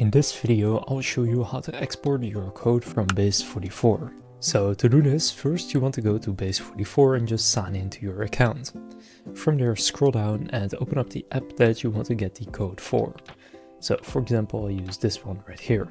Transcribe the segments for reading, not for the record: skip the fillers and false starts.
In this video, I'll show you how to export your code from Base44. So to do this, first you want to go to Base44 and just sign into your account. From there, scroll down and open up the app that you want to get the code for. So for example, I'll use this one right here.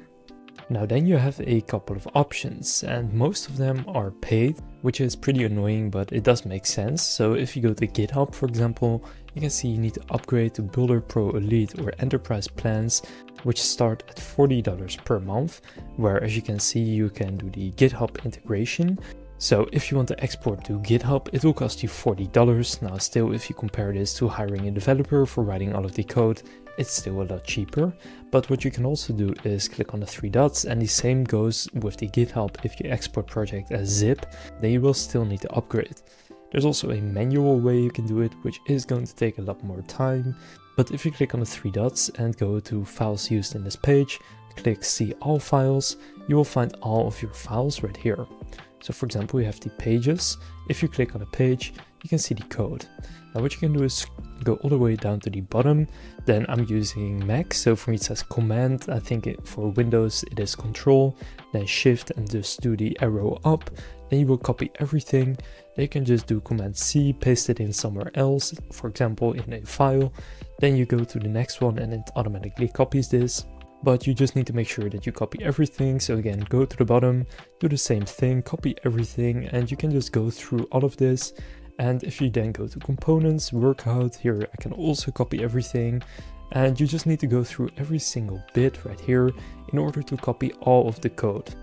Now then you have a couple of options and most of them are paid, which is pretty annoying, but it does make sense. So if you go to GitHub, for example, you can see you need to upgrade to Builder Pro Elite or Enterprise plans, which start at $40 per month, where as you can see, you can do the GitHub integration. So if you want to export to GitHub, it will cost you $40. Now still, if you compare this to hiring a developer for writing all of the code, it's still a lot cheaper. But what you can also do is click on the three dots, and the same goes with the GitHub. If you export project as zip, then you will still need to upgrade. There's also a manual way you can do it, which is going to take a lot more time. But if you click on the three dots and go to files used in this page, click see all files, you will find all of your files right here. So for example, you have the pages. If you click on a page, you can see the code. Now what you can do is go all the way down to the bottom. Then I'm using Mac, so for me it says Command. I think for Windows it is Control, then Shift and just do the arrow up. Then you will copy everything. Then you can just do Command C, paste it in somewhere else, for example in a file. Then you go to the next one and it automatically copies this. But you just need to make sure that you copy everything. So again, go to the bottom, do the same thing, copy everything, and you can just go through all of this. And if you then go to components, workout, here I can also copy everything. And you just need to go through every single bit right here in order to copy all of the code.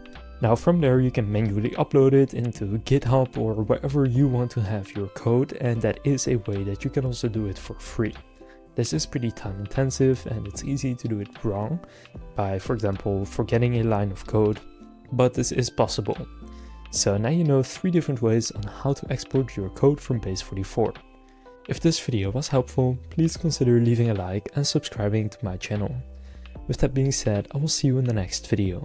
Now from there you can manually upload it into GitHub or wherever you want to have your code, and that is a way that you can also do it for free. This is pretty time intensive and it's easy to do it wrong by, for example, forgetting a line of code, but this is possible. So now you know 3 different ways on how to export your code from Base44. If this video was helpful, please consider leaving a like and subscribing to my channel. With that being said, I will see you in the next video.